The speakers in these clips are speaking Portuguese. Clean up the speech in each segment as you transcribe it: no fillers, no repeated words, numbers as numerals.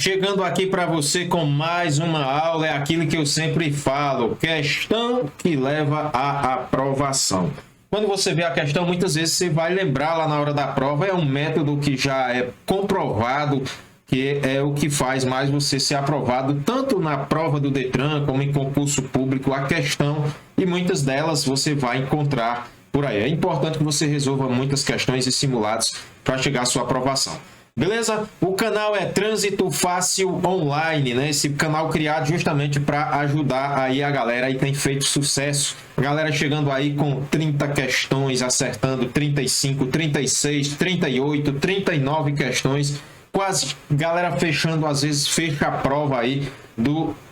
Chegando aqui para você com mais uma aula, é aquilo que eu sempre falo, questão que leva à aprovação. Quando você vê a questão, muitas vezes você vai lembrar lá na hora da prova, é um método que já é comprovado, que é o que faz mais você ser aprovado, tanto na prova do Detran como em concurso público, a questão, e muitas delas você vai encontrar por aí. É importante que você resolva muitas questões e simulados para chegar à sua aprovação. Beleza? O canal é Trânsito Fácil Online, né? Esse canal criado justamente para ajudar aí a galera e tem feito sucesso. A galera chegando aí com 30 questões, acertando 35, 36, 38, 39 questões. Quase galera fechando, às vezes fecha a prova aí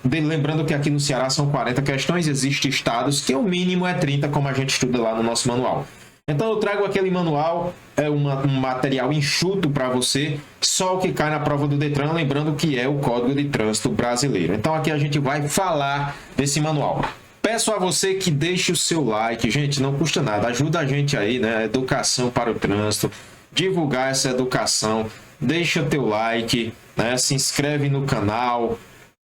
lembrando que aqui no Ceará são 40 questões, existem estados que o mínimo é 30, como a gente estuda lá no nosso manual. Então eu trago aquele manual, é um material enxuto para você, só o que cai na prova do Detran, lembrando que é o Código de Trânsito Brasileiro. Então aqui a gente vai falar desse manual. Peço a você que deixe o seu like, gente, não custa nada, ajuda a gente aí, né? Educação para o trânsito, divulgar essa educação, deixa teu like, né? Se inscreve no canal,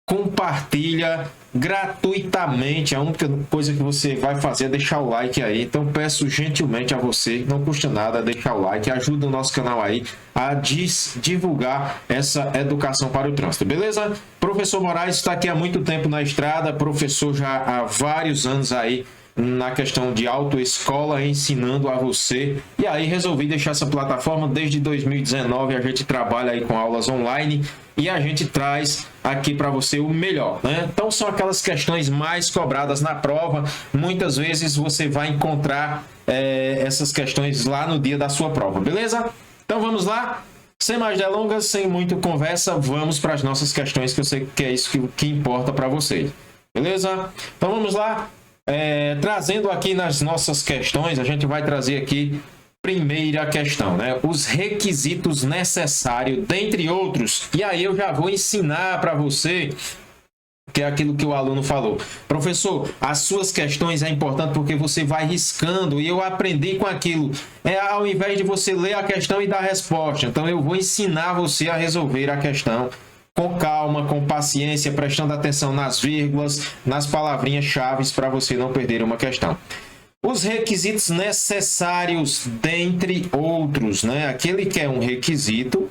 compartilha gratuitamente. A única coisa que você vai fazer é deixar o like aí. Então peço gentilmente a você, não custa nada deixar o like, ajuda o nosso canal aí a divulgar essa educação para o trânsito, beleza? Professor Moraes está aqui há muito tempo na estrada, professor já há vários anos aí na questão de autoescola, ensinando a você. E aí resolvi deixar essa plataforma. Desde 2019 a gente trabalha aí com aulas online e a gente traz aqui para você o melhor, né? Então são aquelas questões mais cobradas na prova. Muitas vezes você vai encontrar essas questões lá no dia da sua prova, beleza? Então vamos lá, sem mais delongas, sem muito conversa, vamos para as nossas questões, que eu sei que é isso que importa para vocês, beleza? Então vamos lá. Trazendo aqui nas nossas questões, a gente vai trazer aqui primeira questão, né? Os requisitos necessários, dentre outros. E aí eu já vou ensinar para você, que é aquilo que o aluno falou. Professor, as suas questões é importante porque você vai riscando, e eu aprendi com aquilo. Ao invés de você ler a questão e dar a resposta. Então eu vou ensinar você a resolver a questão com calma, com paciência, prestando atenção nas vírgulas, nas palavrinhas-chave para você não perder uma questão. Os requisitos necessários, dentre outros, né? Aquele que é um requisito,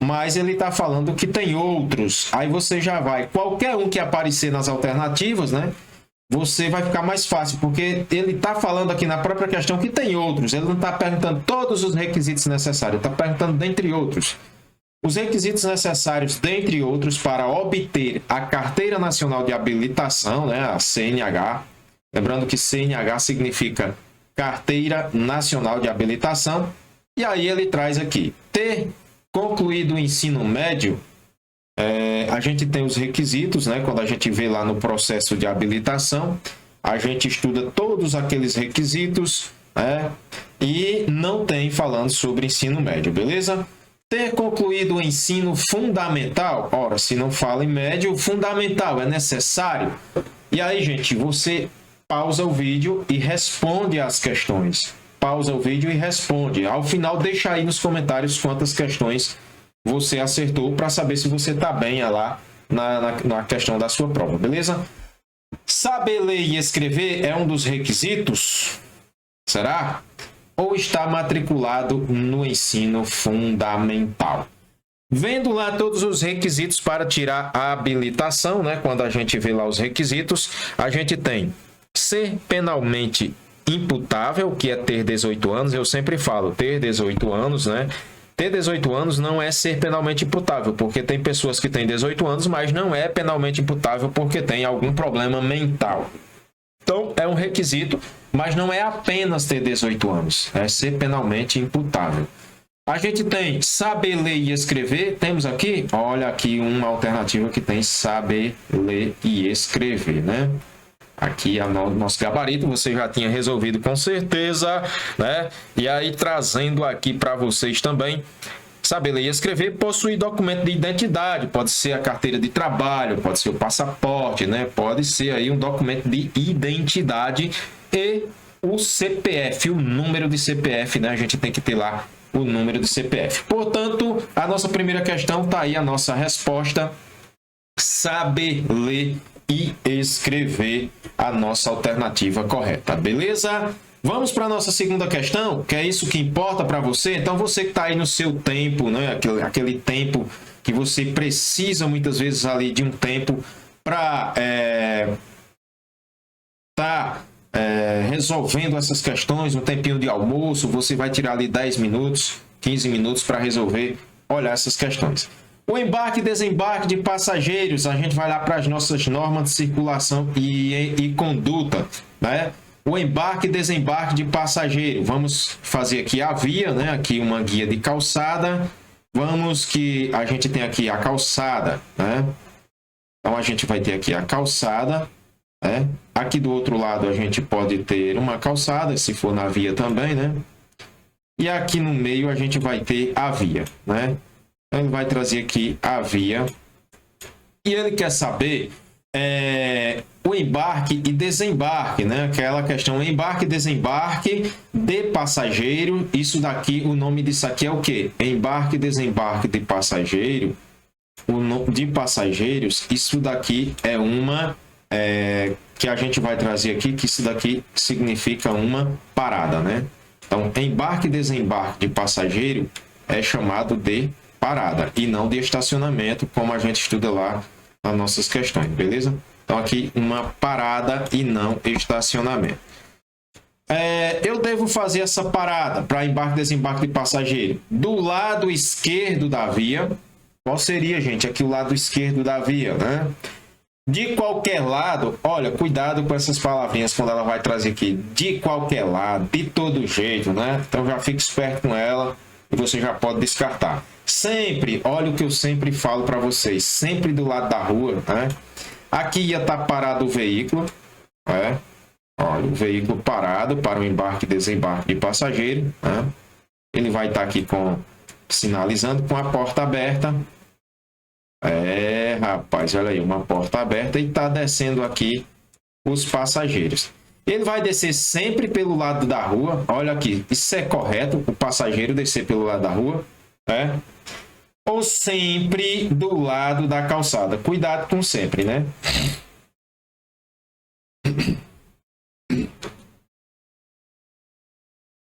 mas ele está falando que tem outros. Aí você já vai, qualquer um que aparecer nas alternativas, né? Você vai ficar mais fácil, porque ele está falando aqui na própria questão que tem outros. Ele não está perguntando todos os requisitos necessários, está perguntando dentre outros. Os requisitos necessários, dentre outros, para obter a Carteira Nacional de Habilitação, né, a CNH, lembrando que CNH significa Carteira Nacional de Habilitação, e aí ele traz aqui, ter concluído o ensino médio, a gente tem os requisitos, né, quando a gente vê lá no processo de habilitação, a gente estuda todos aqueles requisitos, né, e não tem falando sobre ensino médio, beleza? Ter concluído o ensino fundamental, ora, se não fala em médio, fundamental é necessário. E aí, gente, você pausa o vídeo e responde as questões. Pausa o vídeo e responde. Ao final, deixa aí nos comentários quantas questões você acertou para saber se você está bem lá na questão da sua prova, beleza? Saber ler e escrever é um dos requisitos? Será? Ou está matriculado no ensino fundamental? Vendo lá todos os requisitos para tirar a habilitação, né? Quando a gente vê lá os requisitos, a gente tem ser penalmente imputável, que é ter 18 anos. Eu sempre falo, ter 18 anos, né? Ter 18 anos não é ser penalmente imputável, porque tem pessoas que têm 18 anos, mas não é penalmente imputável porque tem algum problema mental. Então, é um requisito, mas não é apenas ter 18 anos, é ser penalmente imputável. A gente tem saber ler e escrever, temos aqui, olha aqui uma alternativa que tem saber ler e escrever, né? Aqui é o nosso gabarito, você já tinha resolvido com certeza, né? E aí, trazendo aqui para vocês também, saber ler e escrever, possuir documento de identidade, pode ser a carteira de trabalho, pode ser o passaporte, né? Pode ser aí um documento de identidade e o CPF, o número de CPF, né? A gente tem que ter lá o número do CPF. Portanto, a nossa primeira questão está aí a nossa resposta: saber ler e escrever, a nossa alternativa correta, beleza? Vamos para a nossa segunda questão, que é isso que importa para você. Então, você que está aí no seu tempo, né? Aquele tempo que você precisa muitas vezes ali de um tempo para resolvendo essas questões, um tempinho de almoço, você vai tirar ali 10 minutos, 15 minutos para resolver, olhar essas questões. O embarque e desembarque de passageiros, a gente vai lá para as nossas normas de circulação e conduta, né? O embarque e desembarque de passageiro, vamos fazer aqui a via, né? Aqui uma guia de calçada, vamos que a gente tem aqui a calçada, né? Então a gente vai ter aqui a calçada, né? Aqui do outro lado a gente pode ter uma calçada, se for na via também, né? E aqui no meio a gente vai ter a via, né? Ele vai trazer aqui a via e ele quer saber o embarque e desembarque, né? Aquela questão embarque e desembarque de passageiro. Isso daqui, o nome disso aqui é o quê? Embarque e desembarque de passageiro. De passageiros, isso daqui é uma que a gente vai trazer aqui, que isso daqui significa uma parada, né? Então, embarque e desembarque de passageiro é chamado de parada e não de estacionamento, como a gente estuda lá nas nossas questões, beleza? Então, aqui uma parada e não estacionamento. Eu devo fazer essa parada para embarque e desembarque de passageiro do lado esquerdo da via. Qual seria, gente? Aqui o lado esquerdo da via, né? De qualquer lado, olha, cuidado com essas palavrinhas quando ela vai trazer aqui. De qualquer lado, de todo jeito, né? Então já fique esperto com ela e você já pode descartar. Sempre, olha o que eu sempre falo para vocês, sempre do lado da rua, né? Aqui ia estar parado o veículo, né? Olha, o veículo parado para o embarque e desembarque de passageiro, né? Ele vai estar aqui sinalizando com a porta aberta. Rapaz, olha aí, uma porta aberta e está descendo aqui os passageiros. Ele vai descer sempre pelo lado da rua. Olha aqui, isso é correto, o passageiro descer pelo lado da rua, né? Ou sempre do lado da calçada. Cuidado com sempre, né?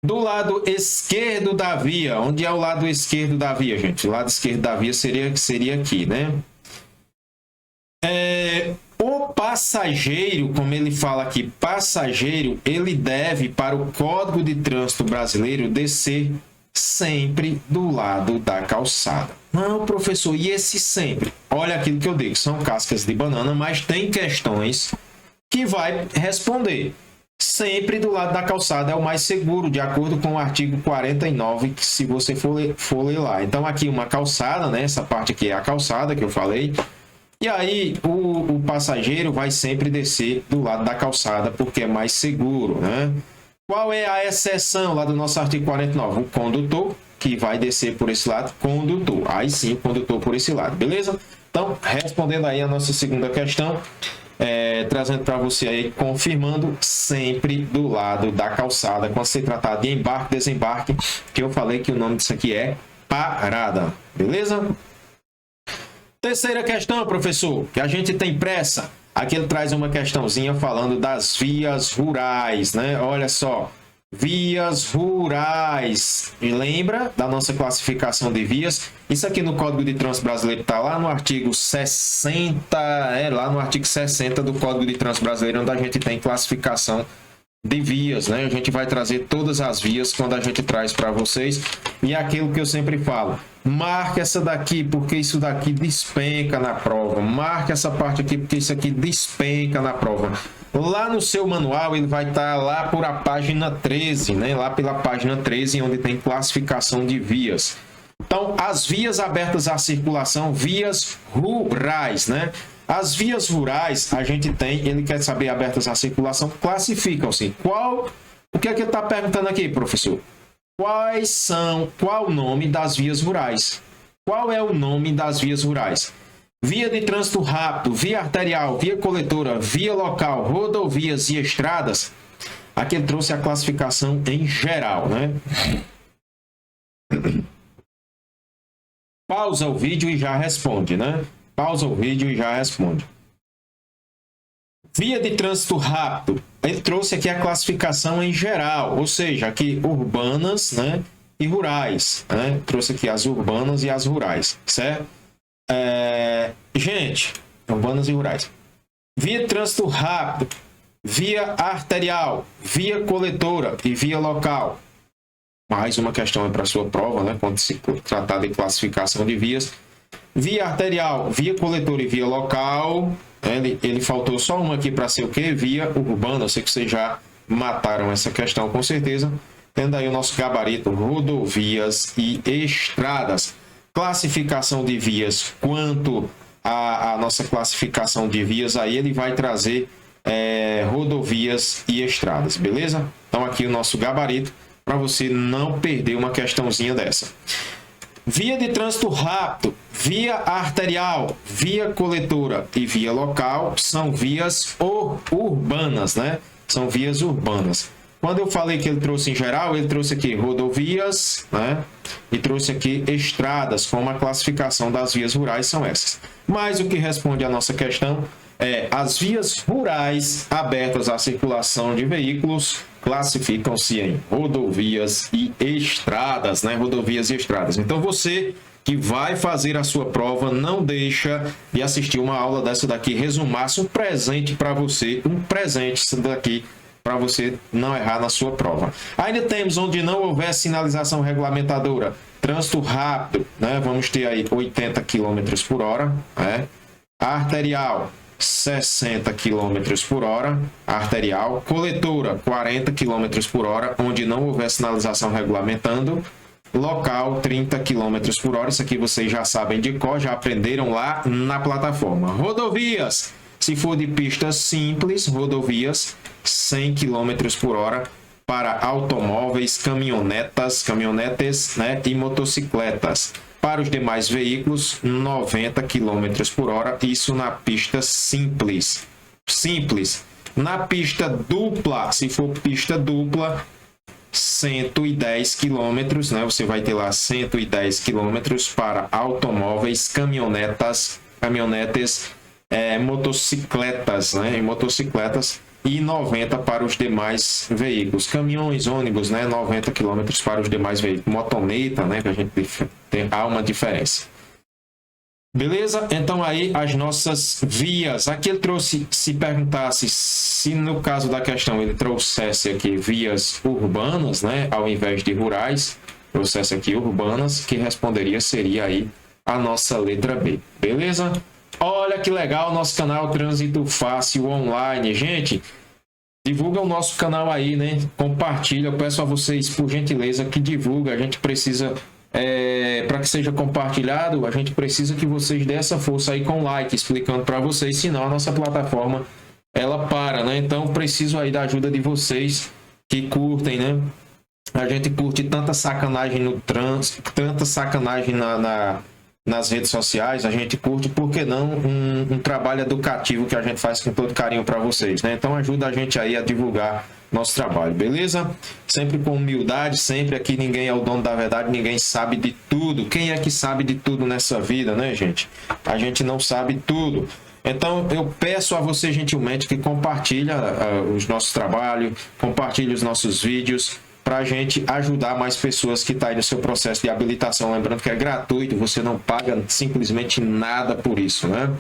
Do lado esquerdo da via. Onde é o lado esquerdo da via, gente? O lado esquerdo da via seria aqui, né? O passageiro, como ele fala aqui, passageiro, ele deve, para o Código de Trânsito Brasileiro, descer sempre do lado da calçada. Não, professor, e esse sempre? Olha aquilo que eu digo, são cascas de banana, mas tem questões que vai responder. Sempre do lado da calçada é o mais seguro, de acordo com o artigo 49, que se você for ler lá. Então, aqui uma calçada, né? Essa parte aqui é a calçada que eu falei. E aí, o passageiro vai sempre descer do lado da calçada, porque é mais seguro, né? Qual é a exceção lá do nosso artigo 49? O condutor, que vai descer por esse lado, condutor. Aí sim, o condutor por esse lado, beleza? Então, respondendo aí a nossa segunda questão, trazendo para você aí, confirmando sempre do lado da calçada, quando se tratar de embarque, desembarque, que eu falei que o nome disso aqui é parada, beleza? Terceira questão, professor, que a gente tem pressa. Aqui ele traz uma questãozinha falando das vias rurais, né? Olha só, vias rurais. E lembra da nossa classificação de vias? Isso aqui no Código de Trânsito Brasileiro está lá no artigo 60, lá no artigo 60 do Código de Trânsito Brasileiro, onde a gente tem classificação de vias, né? A gente vai trazer todas as vias quando a gente traz para vocês. E é aquilo que eu sempre falo, marque essa daqui, porque isso daqui despenca na prova. Marque essa parte aqui, porque isso aqui despenca na prova. Lá no seu manual, ele vai estar lá por a página 13, né? Lá pela página 13, onde tem classificação de vias. Então, as vias abertas à circulação, vias rurais, né? As vias rurais, a gente tem, ele quer saber abertas à circulação, classificam-se. O que é que ele está perguntando aqui, professor? Qual o nome das vias rurais? Qual é o nome das vias rurais? Via de trânsito rápido, via arterial, via coletora, via local, rodovias e estradas. Aqui ele trouxe a classificação em geral, né? Pausa o vídeo e já responde, né? Pausa o vídeo e já responde. Via de trânsito rápido. Ele trouxe aqui a classificação em geral, ou seja, aqui urbanas, né, e rurais, né? Trouxe aqui as urbanas e as rurais, certo? Gente, urbanas e rurais. Via de trânsito rápido, via arterial, via coletora e via local. Mais uma questão para a sua prova, né? Quando se tratar de classificação de vias. Via arterial, via coletora e via local. Ele faltou só uma aqui para ser o quê? Via urbana. Eu sei que vocês já mataram essa questão com certeza. Tendo aí o nosso gabarito, rodovias e estradas. Classificação de vias, quanto a nossa classificação de vias, aí ele vai trazer rodovias e estradas, beleza? Então aqui o nosso gabarito, para você não perder uma questãozinha dessa. Via de trânsito rápido, via arterial, via coletora e via local são vias urbanas, né? São vias urbanas. Quando eu falei que ele trouxe em geral, ele trouxe aqui rodovias, né? E trouxe aqui estradas, como a classificação das vias rurais são essas. Mas o que responde à nossa questão é as vias rurais abertas à circulação de veículos classificam-se em rodovias e estradas, né? Rodovias e estradas. Então você que vai fazer a sua prova, não deixa de assistir uma aula dessa daqui, resumasse um presente para você, um presente isso daqui para você não errar na sua prova. Ainda temos onde não houver sinalização regulamentadora, trânsito rápido, né? Vamos ter aí 80 km por hora, né? Arterial, 60 km por hora, arterial, coletora, 40 km por hora, onde não houver sinalização regulamentando, local, 30 km por hora, isso aqui vocês já sabem de cor, já aprenderam lá na plataforma. Rodovias, se for de pista simples, rodovias, 100 km por hora para automóveis, caminhonetes, né, e motocicletas. Para os demais veículos, 90 km por hora, isso na pista simples. Na pista dupla, se for pista dupla, 110 km, né? Você vai ter lá 110 km para automóveis, caminhonetes, motocicletas, né? E 90 para os demais veículos. Caminhões, ônibus, né? 90 km para os demais veículos. Motoneta, né? Que a gente há uma diferença. Beleza? Então aí as nossas vias. Aqui ele trouxe, se perguntasse se no caso da questão ele trouxesse aqui vias urbanas, né? Ao invés de rurais, trouxesse aqui urbanas, que responderia seria aí a nossa letra B. Beleza? Olha que legal, nosso canal Trânsito Fácil Online. Gente, divulga o nosso canal aí, né? Compartilha. Eu peço a vocês, por gentileza, que divulga. A gente precisa, para que seja compartilhado, a gente precisa que vocês dêem essa força aí com like, explicando para vocês, senão a nossa plataforma, ela para, né? Então, preciso aí da ajuda de vocês que curtem, né? A gente curte tanta sacanagem no trânsito, tanta sacanagem nas redes sociais, a gente curte, por que não um trabalho educativo que a gente faz com todo carinho para vocês, né? Então ajuda a gente aí a divulgar nosso trabalho, beleza? Sempre com humildade, sempre aqui ninguém é o dono da verdade, ninguém sabe de tudo. Quem é que sabe de tudo nessa vida, né, gente? A gente não sabe tudo. Então eu peço a você gentilmente que compartilha os nossos trabalhos, compartilhe os nossos vídeos, para a gente ajudar mais pessoas que estão aí no seu processo de habilitação. Lembrando que é gratuito, você não paga simplesmente nada por isso, né?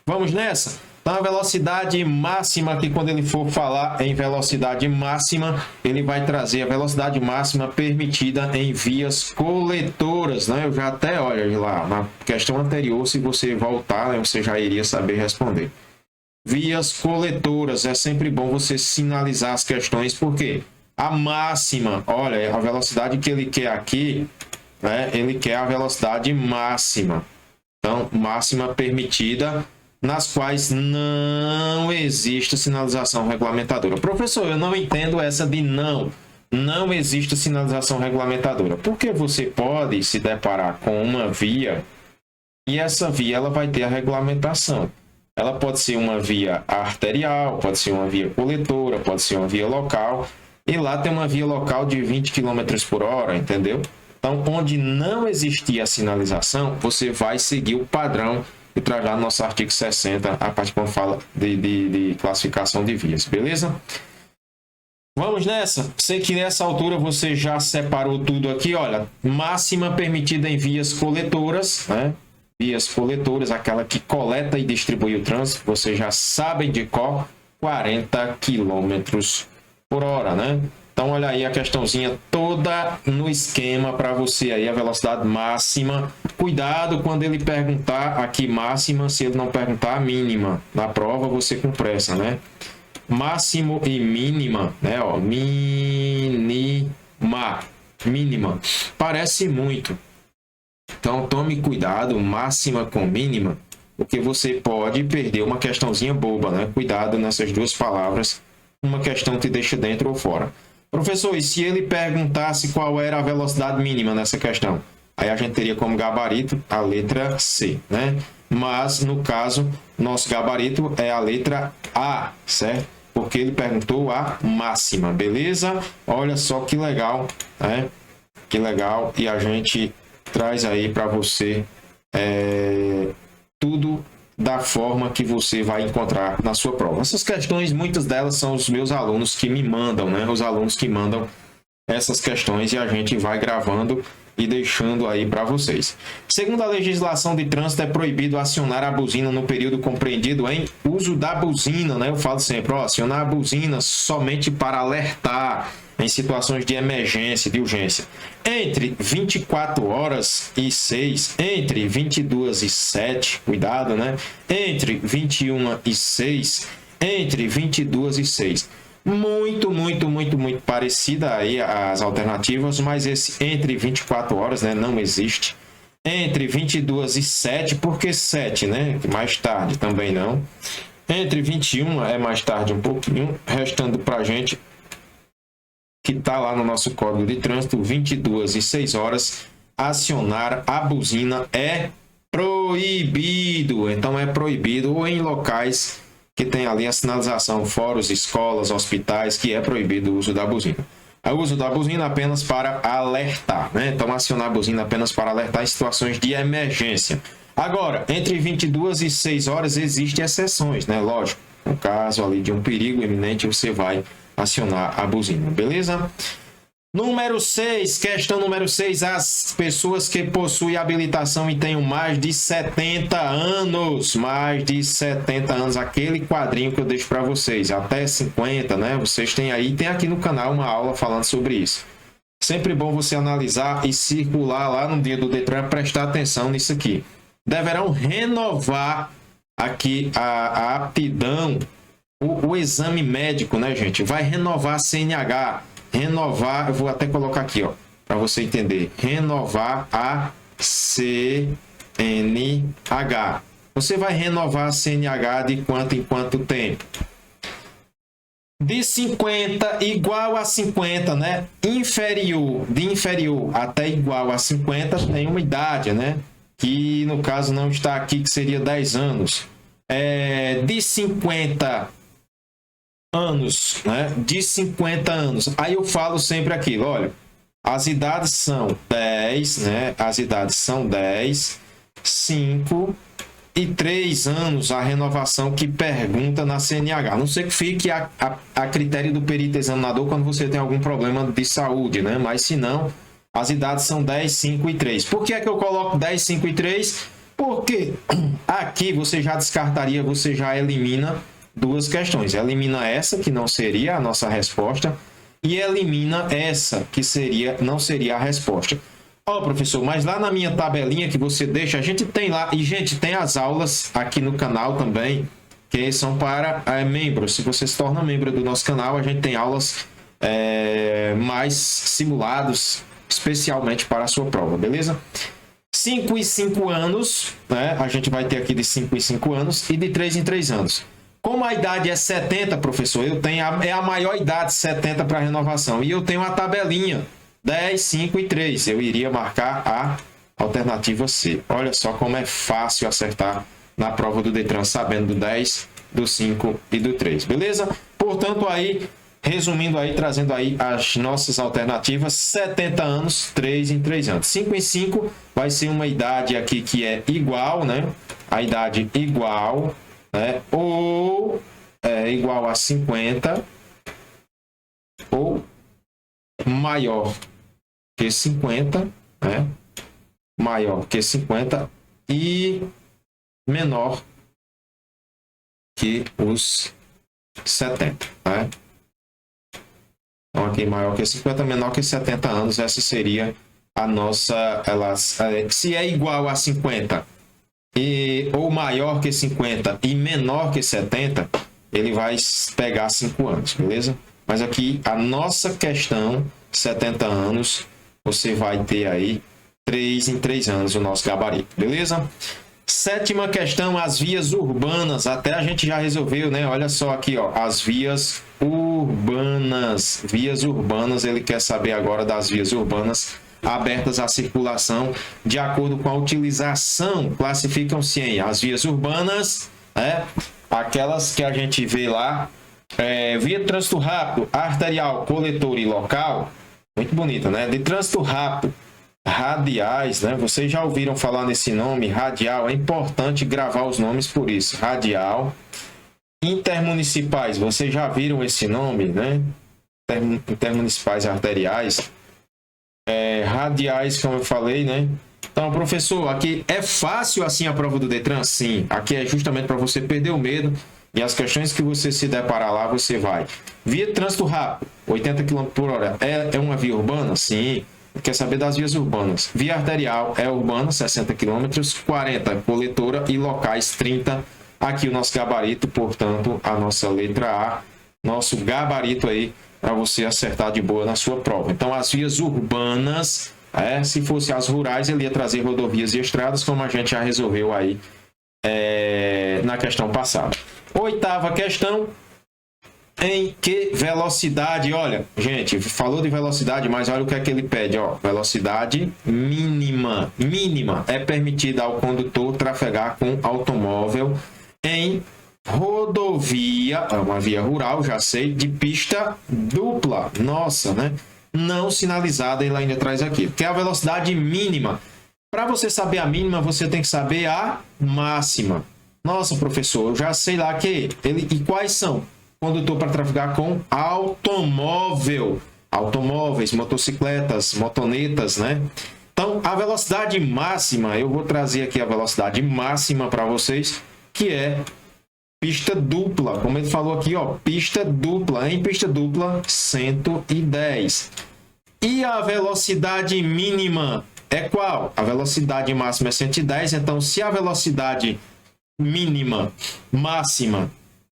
Vamos nessa? Então, a velocidade máxima aqui, quando ele for falar em velocidade máxima, ele vai trazer a velocidade máxima permitida em vias coletoras, né? Eu já até, olha lá, na questão anterior, se você voltar, né, você já iria saber responder. Vias coletoras, é sempre bom você sinalizar as questões, porque a máxima, olha, a velocidade que ele quer aqui, né? Ele quer a velocidade máxima. Então, máxima permitida, nas quais não existe sinalização regulamentadora. Professor, eu não entendo essa de não existe sinalização regulamentadora. Porque você pode se deparar com uma via e essa via ela vai ter a regulamentação. Ela pode ser uma via arterial, pode ser uma via coletora, pode ser uma via local. E lá tem uma via local de 20 km por hora, entendeu? Então, onde não existir a sinalização, você vai seguir o padrão que traz lá no nosso artigo 60, a parte quando fala de classificação de vias, beleza? Vamos nessa? Sei que nessa altura você já separou tudo aqui, olha, máxima permitida em vias coletoras, né? Vias coletoras, aquela que coleta e distribui o trânsito, vocês já sabem de cor, 40 km por hora, né? Então, olha aí a questãozinha toda no esquema para você aí, a velocidade máxima. Cuidado quando ele perguntar aqui máxima, se ele não perguntar a mínima. Na prova, você com pressa, né? Máximo e mínima, né? Ó, mínima. Parece muito. Então, tome cuidado, máxima com mínima, porque você pode perder uma questãozinha boba, né? Cuidado nessas duas palavras. Uma questão te deixa dentro ou fora. Professor, e se ele perguntasse qual era a velocidade mínima nessa questão? Aí a gente teria como gabarito a letra C, né? Mas, no caso, nosso gabarito é a letra A, certo? Porque ele perguntou a máxima, beleza? Olha só que legal, né? Que legal. E a gente traz aí para você tudo da forma que você vai encontrar na sua prova. Essas questões, muitas delas são os meus alunos que me mandam, né? Os alunos que mandam essas questões e a gente vai gravando e deixando aí para vocês. Segundo a legislação de trânsito, é proibido acionar a buzina no período compreendido em uso da buzina, né? Eu falo sempre, ó, acionar a buzina somente para alertar em situações de emergência, de urgência. Entre 24 horas e 6, entre 22 e 7, cuidado, né? Entre 21 e 6, entre 22 e 6. Muito parecida aí as alternativas, mas esse entre 24 horas, né, não existe. Entre 22 e 7, porque 7, né? Mais tarde também não. Entre 21 é mais tarde um pouquinho, restando pra gente que está lá no nosso código de trânsito, 22 e 6 horas, acionar a buzina é proibido. Então é proibido ou em locais que tem ali a sinalização, fóruns, escolas, hospitais, que é proibido o uso da buzina. O uso da buzina apenas para alertar, né? Então acionar a buzina apenas para alertar em situações de emergência. Agora, entre 22 e 6 horas existem exceções, né? Lógico, no caso ali de um perigo iminente, você vai acionar a buzina, beleza? Número 6, questão número 6, as pessoas que possuem habilitação e tenham mais de 70 anos, aquele quadrinho que eu deixo para vocês, até 50, né? Vocês têm aí, tem aqui no canal uma aula falando sobre isso. Sempre bom você analisar e circular lá no dia do Detran, prestar atenção nisso aqui. Deverão renovar aqui a aptidão, o exame médico, né, gente? Vai renovar a CNH, renovar, eu vou até colocar aqui, ó, para você entender. Renovar a CNH. Você vai renovar a CNH de quanto em quanto tempo? De 50 igual a 50, né? Inferior, de inferior até igual a 50 tem uma idade, né? Que no caso não está aqui, que seria 10 anos. De 50 anos, né? De 50 anos. Aí eu falo sempre aquilo, olha, as idades são 10, né? As idades são 10, 5 e 3 anos a renovação que pergunta na CNH. A não sei que fique a critério do perito examinador quando você tem algum problema de saúde, né? Mas se não, as idades são 10, 5 e 3. Por que é que eu coloco 10, 5 e 3? Porque aqui você já descartaria, você já elimina duas questões. Elimina essa, que não seria a nossa resposta, e elimina essa, que não seria a resposta. Ó, professor, mas lá na minha tabelinha que você deixa, a gente tem lá, e gente, tem as aulas aqui no canal também, que são para membros. Se você se torna membro do nosso canal, a gente tem aulas mais simulados, especialmente para a sua prova, beleza? 5 e 5 anos, né? A gente vai ter aqui de 5 e 5 anos e de 3 em 3 anos. Como a idade é 70, professor, eu tenho a maior idade, 70 para renovação, e eu tenho a tabelinha 10, 5 e 3. Eu iria marcar a alternativa C. Olha só como é fácil acertar na prova do Detran, sabendo do 10, do 5 e do 3, beleza? Portanto, aí Resumindo aí, trazendo aí as nossas alternativas, 70 anos, 3 em 3 anos. 5 em 5 vai ser uma idade aqui que é igual, né? A idade igual, né? Ou igual a 50, ou maior que 50, né? Maior que 50 e menor que os 70, né? Então, aqui maior que 50, menor que 70 anos, essa seria a nossa... se é igual a 50 ou maior que 50 e menor que 70, ele vai pegar 5 anos, beleza? Mas aqui, a nossa questão, 70 anos, você vai ter aí 3 em 3 anos o nosso gabarito, beleza? Sétima questão, as vias urbanas. Até a gente já resolveu, né? Olha só aqui, ó, as vias urbanas. Vias urbanas, ele quer saber agora das vias urbanas abertas à circulação de acordo com a utilização. Classificam-se em as vias urbanas, aquelas que a gente vê lá, via de trânsito rápido, arterial, coletor e local. Muito bonita, né? De trânsito rápido, radiais, né? Vocês já ouviram falar nesse nome, radial? É importante gravar os nomes por isso. Radial. Intermunicipais, vocês já viram esse nome, né? Intermunicipais arteriais. Radiais, como eu falei, né? Então, professor, aqui é fácil assim a prova do Detran? Sim. Aqui é justamente para você perder o medo e as questões que você se deparar lá, você vai. Via de trânsito rápido, 80 km por hora, é uma via urbana? Sim. Quer saber das vias urbanas? Via arterial é urbana, 60 km, 40 coletora e locais 30. Aqui o nosso gabarito, portanto, a nossa letra A, nosso gabarito aí para você acertar de boa na sua prova. Então, as vias urbanas, se fosse as rurais, ele ia trazer rodovias e estradas, como a gente já resolveu aí na questão passada. Oitava questão. Em que velocidade? Olha, gente, falou de velocidade, mas olha o que é que ele pede, ó. Velocidade mínima. Mínima é permitida ao condutor trafegar com automóvel em rodovia, uma via rural, já sei, de pista dupla. Nossa, né? Não sinalizada, ele ainda traz aqui. Que é a velocidade mínima. Para você saber a mínima, você tem que saber a máxima. Nossa, professor, eu já sei lá que e quais são? Condutor para trafegar com automóvel, automóveis, motocicletas, motonetas, né? Então, a velocidade máxima, eu vou trazer aqui a velocidade máxima para vocês, que é pista dupla, como ele falou aqui, ó, pista dupla, em pista dupla, 110. E a velocidade mínima é qual? A velocidade máxima é 110, então se a velocidade mínima, máxima,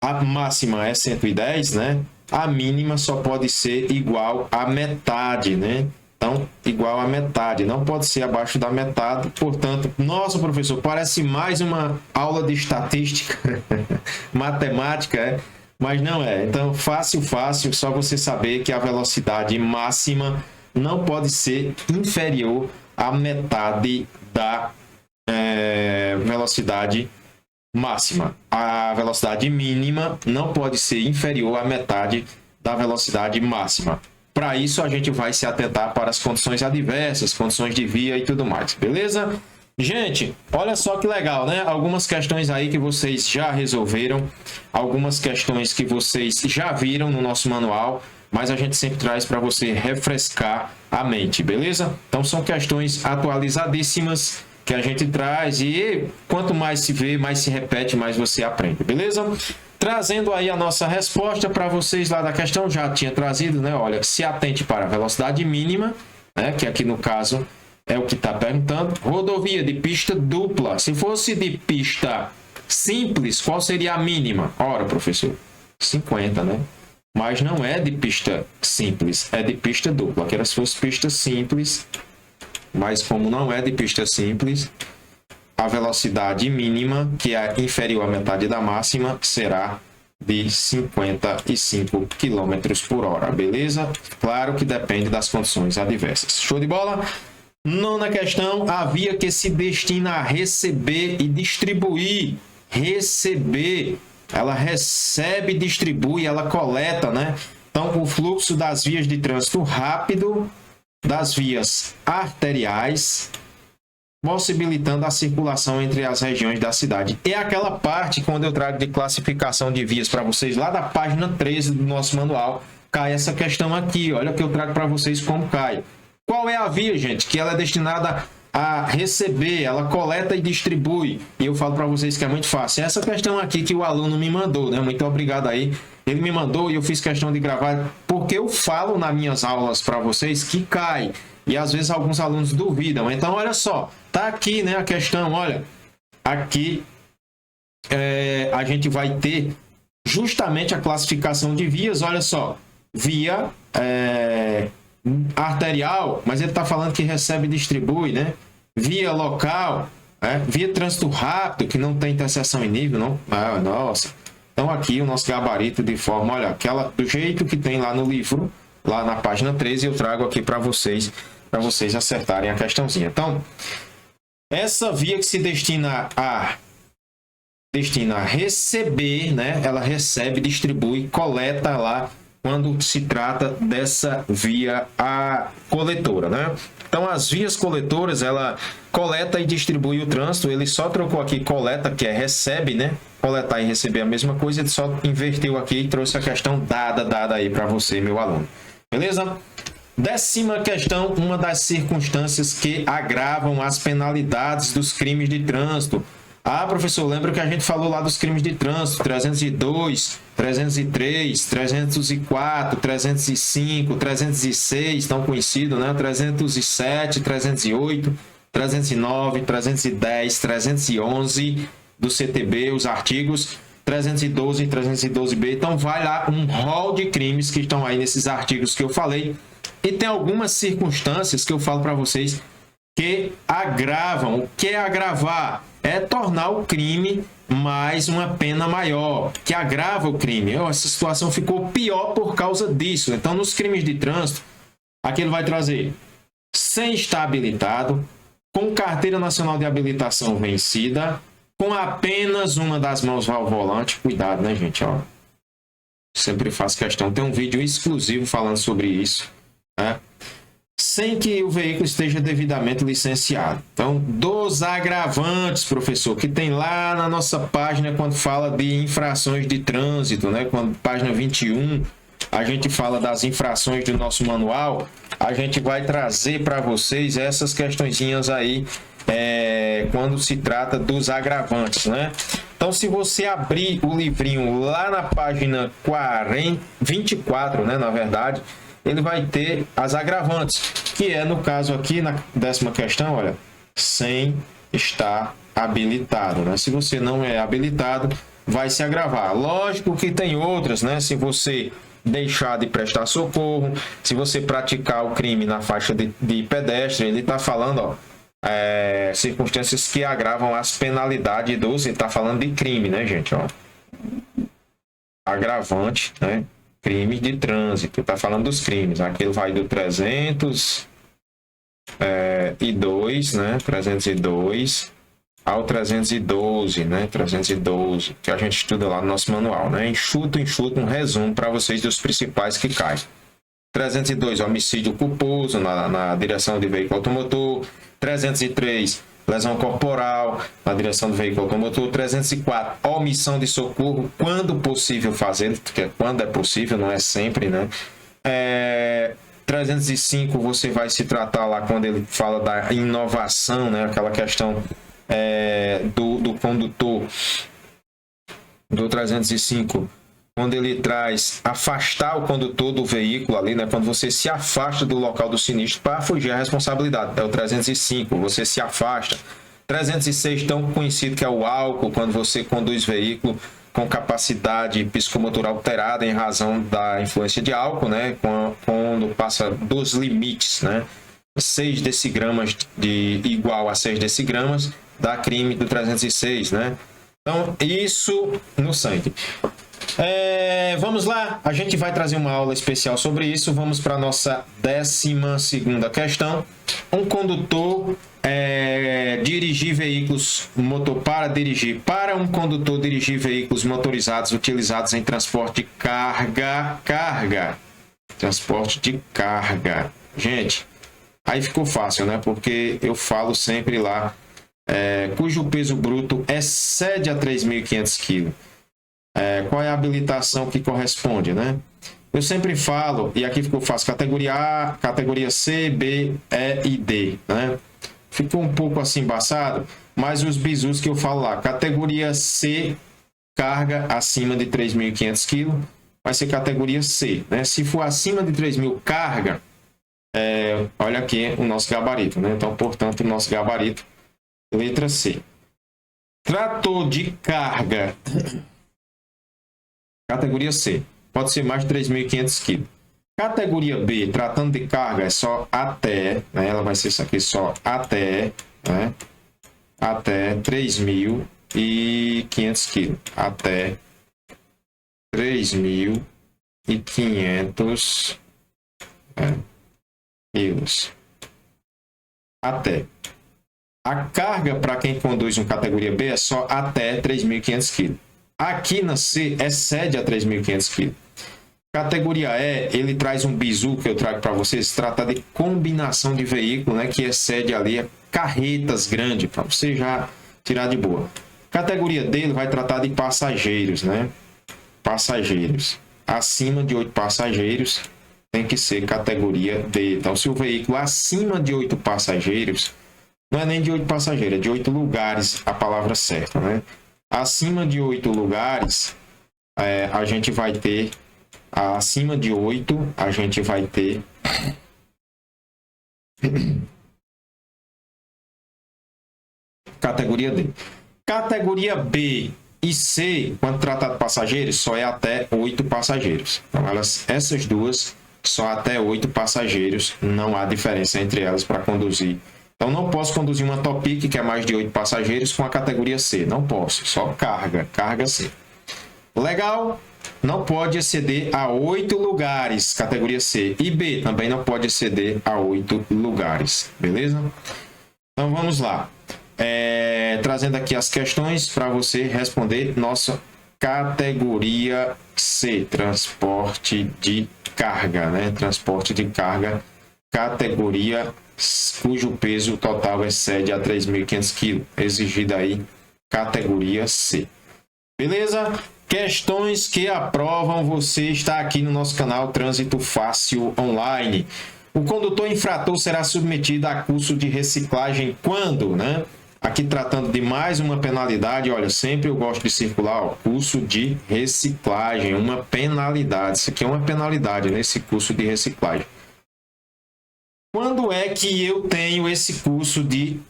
a máxima é 110, né? A mínima só pode ser igual à metade, né? Então, igual à metade, não pode ser abaixo da metade. Portanto, nossa, professor, parece mais uma aula de estatística, matemática, mas não é. Então, fácil, só você saber que a velocidade máxima não pode ser inferior à metade da velocidade máxima. A velocidade mínima não pode ser inferior à metade da velocidade máxima. Para isso, a gente vai se atentar para as condições adversas, condições de via e tudo mais, beleza? Gente, olha só que legal, né? Algumas questões aí que vocês já resolveram, algumas questões que vocês já viram no nosso manual, mas a gente sempre traz para você refrescar a mente, beleza? Então, são questões atualizadíssimas que a gente traz e quanto mais se vê, mais se repete, mais você aprende, beleza? Trazendo aí a nossa resposta para vocês lá da questão, já tinha trazido, né? Olha, se atente para a velocidade mínima, né? Que aqui no caso é o que está perguntando. Rodovia de pista dupla. Se fosse de pista simples, qual seria a mínima? Ora, professor, 50, né? Mas não é de pista simples, é de pista dupla. Que era se fosse pista simples, mas como não é de pista simples, a velocidade mínima, que é inferior à metade da máxima, será de 55 km por hora, beleza? Claro que depende das condições adversas. Show de bola? Nona questão, a via que se destina a receber e distribuir. Receber, ela recebe, distribui, ela coleta, né? Então, o fluxo das vias de trânsito rápido, das vias arteriais, possibilitando a circulação entre as regiões da cidade. É aquela parte, quando eu trago de classificação de vias para vocês, lá da página 13 do nosso manual, cai essa questão aqui. Olha que eu trago para vocês como cai. Qual é a via, gente? Que ela é destinada a receber, ela coleta e distribui. E eu falo para vocês que é muito fácil. Essa questão aqui que o aluno me mandou, né? Muito obrigado aí. Ele me mandou e eu fiz questão de gravar, porque eu falo nas minhas aulas para vocês que cai. E às vezes alguns alunos duvidam. Então, olha só, tá aqui, né, a questão, olha. Aqui a gente vai ter justamente a classificação de vias, olha só. Via arterial, mas ele está falando que recebe e distribui, né? Via local, via trânsito rápido, que não tem interseção em nível, não. Ah, nossa. Então aqui o nosso gabarito de forma, olha, aquela do jeito que tem lá no livro, lá na página 13, eu trago aqui para vocês acertarem a questãozinha. Então, essa via que se destina a receber, né? Ela recebe, distribui, coleta lá quando se trata dessa via coletora, né? Então, as vias coletoras, ela coleta e distribui o trânsito. Ele só trocou aqui coleta, que é recebe, né? Coletar e receber a mesma coisa. Ele só inverteu aqui e trouxe a questão dada aí para você, meu aluno. Beleza? 10ª questão, uma das circunstâncias que agravam as penalidades dos crimes de trânsito. Ah, professor, lembra que a gente falou lá dos crimes de trânsito, 302, 303, 304, 305, 306, tão conhecido, né? 307, 308, 309, 310, 311 do CTB, os artigos 312 e 312B. Então, vai lá um rol de crimes que estão aí nesses artigos que eu falei. E tem algumas circunstâncias que eu falo para vocês que agravam. O que é agravar? É tornar o crime mais uma pena maior, que agrava o crime. Essa situação ficou pior por causa disso. Então, nos crimes de trânsito, aqui ele vai trazer sem estar habilitado, com carteira nacional de habilitação vencida, com apenas uma das mãos ao volante. Cuidado, né, gente? Ó, sempre faço questão. Tem um vídeo exclusivo falando sobre isso, né? Sem que o veículo esteja devidamente licenciado. Então, dos agravantes, professor, que tem lá na nossa página quando fala de infrações de trânsito, né? Quando página 21, a gente fala das infrações do nosso manual, a gente vai trazer para vocês essas questõezinhas aí, quando se trata dos agravantes, né? Então, se você abrir o livrinho lá na página 24, né, na verdade, ele vai ter as agravantes, que é, no caso aqui, na 10ª questão, olha, sem estar habilitado, né? Se você não é habilitado, vai se agravar. Lógico que tem outras, né? Se você deixar de prestar socorro, se você praticar o crime na faixa de pedestre, ele está falando, ó, circunstâncias que agravam as penalidades ele está falando de crime, né, gente? Ó, agravante, né? Crime de trânsito, está falando dos crimes. Aqui ele vai do 302, né? 302 ao 312, né? 312, que a gente estuda lá no nosso manual, né? Enxuto, um resumo para vocês dos principais que caem. 302, homicídio culposo na direção de veículo automotor. 303, lesão corporal na direção do veículo automotor. 304, omissão de socorro, quando possível fazer, porque quando é possível, não é sempre, né? 305, você vai se tratar lá quando ele fala da inovação, né? Aquela questão do condutor. Do 305, quando ele traz afastar o condutor do veículo ali, né? Quando você se afasta do local do sinistro para fugir à responsabilidade. É o 305, você se afasta. 306, tão conhecido que é o álcool, quando você conduz veículo com capacidade psicomotora alterada em razão da influência de álcool, né? Quando passa dos limites, né? 6 decigramas igual a 6 decigramas dá crime do 306, né? Então, isso no sangue. Vamos lá, a gente vai trazer uma aula especial sobre isso. Vamos para a nossa 12ª questão. Um condutor dirigir veículos para um condutor dirigir veículos motorizados utilizados em transporte de carga, Transporte de carga. Gente, aí ficou fácil, né? Porque eu falo sempre lá, cujo peso bruto excede a 3.500 kg. Qual é a habilitação que corresponde, né? Eu sempre falo, e aqui ficou fácil, categoria A, categoria C, B, E e D, né? Ficou um pouco assim embaçado, mas os bizus que eu falo lá, categoria C, carga acima de 3.500 kg, vai ser categoria C, né? Se for acima de 3.000 carga, olha aqui o nosso gabarito, né? Então, portanto, o nosso gabarito, letra C. Trator de carga, categoria C, pode ser mais de 3.500 kg. Categoria B, tratando de carga, é só até, né? Ela vai ser isso aqui, só até, né? Até 3.500 kg. Até 3.500 quilos. Até. A carga para quem conduz uma categoria B é só até 3.500 kg. Aqui na C, excede a 3.500 kg. Categoria E, ele traz um bizu que eu trago para vocês, trata de combinação de veículo, né, que excede ali carretas grandes, para você já tirar de boa. Categoria D, ele vai tratar de passageiros, né? Passageiros. Acima de 8 passageiros tem que ser categoria D. Então, se o veículo acima de 8 passageiros, não é nem de 8 passageiros, é de 8 lugares, a palavra certa, né? Acima de 8 lugares, a gente vai ter, acima de 8, a gente vai ter categoria D. Categoria B e C, quando trata de passageiros, só é até 8 passageiros. Então, essas duas, só até 8 passageiros, não há diferença entre elas para conduzir. Então, não posso conduzir uma Topic, que é mais de 8 passageiros, com a categoria C. Não posso, só carga, carga C. Legal? Não pode exceder a 8 lugares, categoria C. E B também não pode exceder a 8 lugares, beleza? Então, vamos lá. Trazendo aqui as questões para você responder. Nossa categoria C, transporte de carga, né? Transporte de carga, categoria cujo peso total excede a 3.500 kg. Exigida aí, categoria C. Beleza? Questões que aprovam, você está aqui no nosso canal Trânsito Fácil Online. O condutor infrator será submetido a curso de reciclagem quando, né? Aqui tratando de mais uma penalidade, olha, sempre eu gosto de circular, ó, curso de reciclagem, uma penalidade. Isso aqui é uma penalidade nesse curso de reciclagem. Quando é que eu tenho esse curso de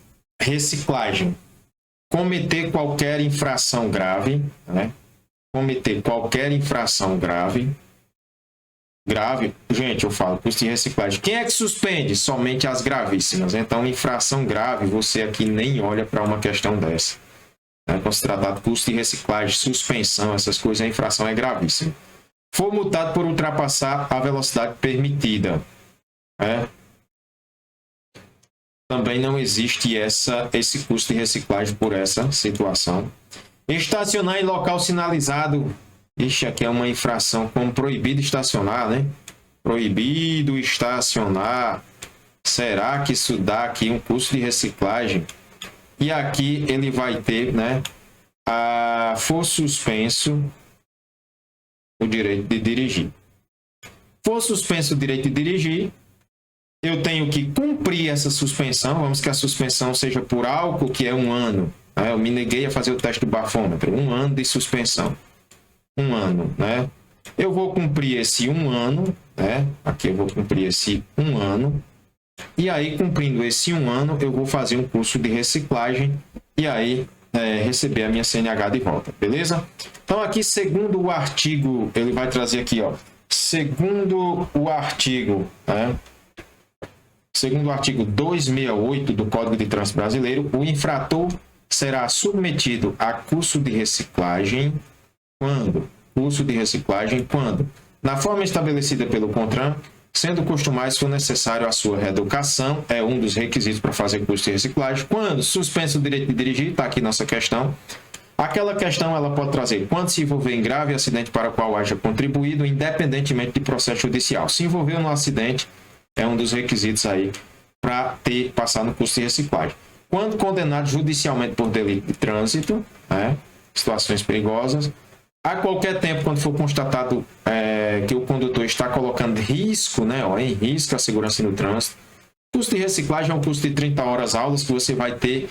reciclagem? Cometer qualquer infração grave, né? Cometer qualquer infração grave, gente, eu falo, custo de reciclagem. Quem é que suspende? Somente as gravíssimas. Então, infração grave, você aqui nem olha para uma questão dessa. Quando se tratar de custo de reciclagem, suspensão, essas coisas, a infração é gravíssima. For multado por ultrapassar a velocidade permitida. Também não existe esse custo de reciclagem por essa situação. Estacionar em local sinalizado. Ixi, aqui é uma infração como proibido estacionar, né? Proibido estacionar. Será que isso dá aqui um custo de reciclagem? E aqui ele vai ter, né? For suspenso o direito de dirigir. For suspenso o direito de dirigir, eu tenho que cumprir essa suspensão. Vamos que a suspensão seja por álcool, que é 1 ano. Eu me neguei a fazer o teste do bafômetro. 1 ano de suspensão. 1 ano, né? Eu vou cumprir esse 1 ano, né? Aqui eu vou cumprir esse 1 ano. E aí, cumprindo esse 1 ano, eu vou fazer um curso de reciclagem e aí receber a minha CNH de volta, beleza? Então, aqui, segundo o artigo, ele vai trazer aqui, ó. Segundo o artigo, né? Segundo o artigo 268 do Código de Trânsito Brasileiro, o infrator será submetido a curso de reciclagem quando? Curso de reciclagem quando? Na forma estabelecida pelo CONTRAN, sendo costumar, se for necessário, a sua reeducação, é um dos requisitos para fazer curso de reciclagem. Quando? Suspenso o direito de dirigir, está aqui nossa questão. Aquela questão ela pode trazer quando se envolver em grave acidente para o qual haja contribuído, independentemente de processo judicial. Se envolveu no acidente, é um dos requisitos aí para passar no curso de reciclagem. Quando condenado judicialmente por delito de trânsito, né, situações perigosas, a qualquer tempo, quando for constatado que o condutor está colocando risco, né, em risco a segurança no trânsito. O curso de reciclagem é um curso de 30 horas aulas que você vai ter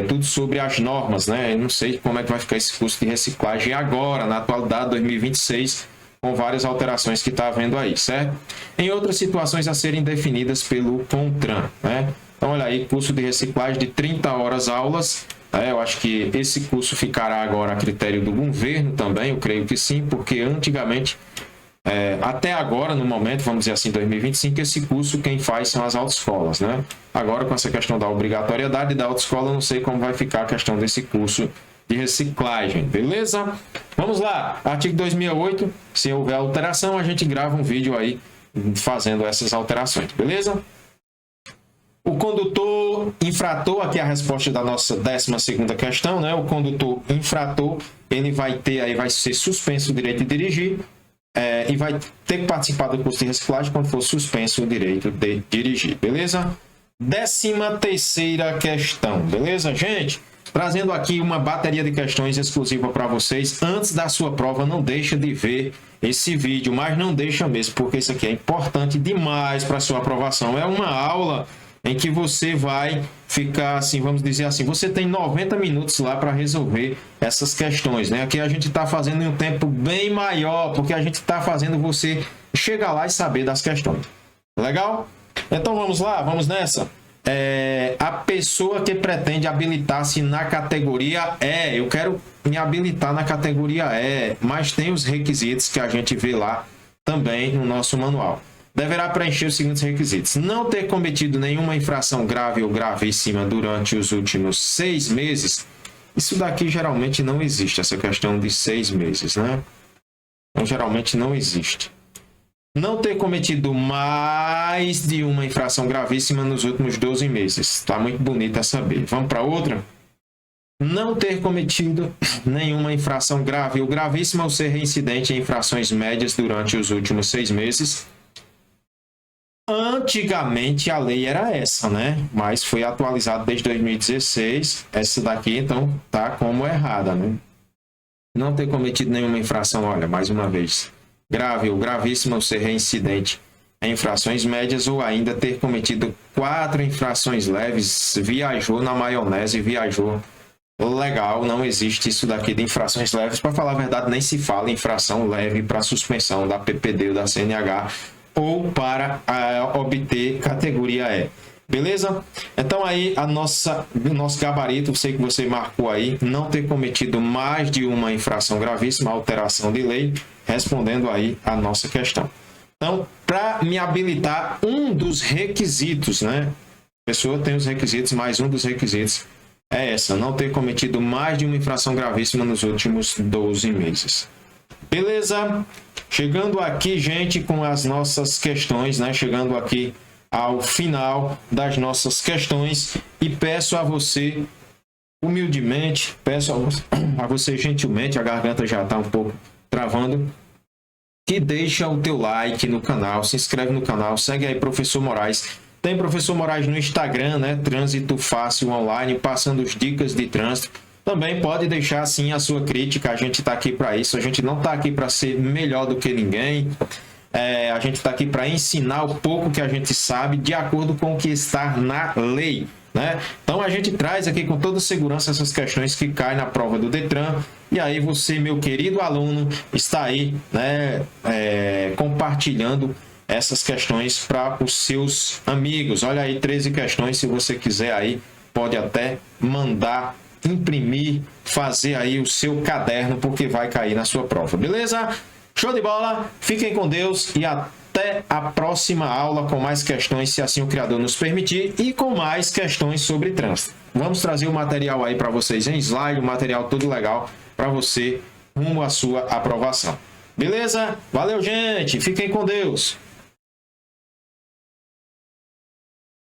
tudo sobre as normas, né? Eu não sei como é que vai ficar esse curso de reciclagem agora, na atualidade 2026, com várias alterações que está havendo aí, certo? Em outras situações a serem definidas pelo CONTRAN, né? Então, olha aí, curso de reciclagem de 30 horas aulas. Eu acho que esse curso ficará agora a critério do governo também, eu creio que sim, porque antigamente, até agora, no momento, vamos dizer assim, 2025, esse curso quem faz são as autoescolas, né? Agora, com essa questão da obrigatoriedade da autoescola, eu não sei como vai ficar a questão desse curso de reciclagem, beleza? Vamos lá, artigo 2008, se houver alteração, a gente grava um vídeo aí fazendo essas alterações, beleza? O condutor infrator, aqui é a resposta da nossa 12ª questão, né? O condutor infrator, ele vai ser suspenso o direito de dirigir e vai ter que participar do curso de reciclagem quando for suspenso o direito de dirigir, beleza? 13ª questão, beleza, gente? Trazendo aqui uma bateria de questões exclusiva para vocês. Antes da sua prova, não deixa de ver esse vídeo, mas não deixa mesmo, porque isso aqui é importante demais para a sua aprovação. É uma aula em que você vai ficar assim, vamos dizer assim, você tem 90 minutos lá para resolver essas questões, né? Aqui a gente está fazendo em um tempo bem maior, porque a gente está fazendo você chegar lá e saber das questões. Legal? Então vamos lá, vamos nessa. A pessoa que pretende habilitar-se na categoria E, eu quero me habilitar na categoria E, mas tem os requisitos que a gente vê lá também no nosso manual. Deverá preencher os seguintes requisitos: não ter cometido nenhuma infração grave ou gravíssima durante os últimos 6 meses. Isso daqui geralmente não existe, essa questão de 6 meses, né? Então, geralmente não existe. Não ter cometido mais de uma infração gravíssima nos últimos 12 meses. Tá muito bonita essa B. Vamos para outra? Não ter cometido nenhuma infração grave ou gravíssima ou ser reincidente em infrações médias durante os últimos 6 meses. Antigamente a lei era essa, né? Mas foi atualizada desde 2016. Essa daqui, então, tá como errada, né? Não ter cometido nenhuma infração, olha, mais uma vez, grave ou gravíssima ou ser reincidente em infrações médias ou ainda ter cometido 4 infrações leves, viajou na maionese, viajou legal, não existe isso daqui de infrações leves. Para falar a verdade, nem se fala em infração leve para suspensão da PPD ou da CNH ou para obter categoria E. Beleza? Então aí o nosso gabarito, eu sei que você marcou aí, não ter cometido mais de uma infração gravíssima, alteração de lei, respondendo aí a nossa questão. Então, para me habilitar, um dos requisitos, né? A pessoa tem os requisitos, mas um dos requisitos é essa, não ter cometido mais de uma infração gravíssima nos últimos 12 meses. Beleza? Chegando aqui, gente, com as nossas questões, né? Chegando aqui ao final das nossas questões e peço a você, humildemente, peço a você gentilmente, a garganta já está um pouco travando, que deixa o teu like no canal, se inscreve no canal, segue aí Professor Moraes. Tem Professor Moraes no Instagram, né? Trânsito Fácil Online, passando as dicas de trânsito. Também pode deixar assim a sua crítica, a gente está aqui para isso, a gente não está aqui para ser melhor do que ninguém, a gente está aqui para ensinar o pouco que a gente sabe de acordo com o que está na lei, né? Então a gente traz aqui com toda segurança essas questões que caem na prova do Detran, e aí você, meu querido aluno, está aí, né, compartilhando essas questões para os seus amigos. Olha aí, 13 questões, se você quiser aí, pode até mandar imprimir, fazer aí o seu caderno, porque vai cair na sua prova, beleza? Show de bola, fiquem com Deus e até a próxima aula com mais questões, se assim o Criador nos permitir, e com mais questões sobre trânsito. Vamos trazer o material aí para vocês em slide, o material todo legal para você rumo à sua aprovação. Beleza? Valeu, gente, fiquem com Deus.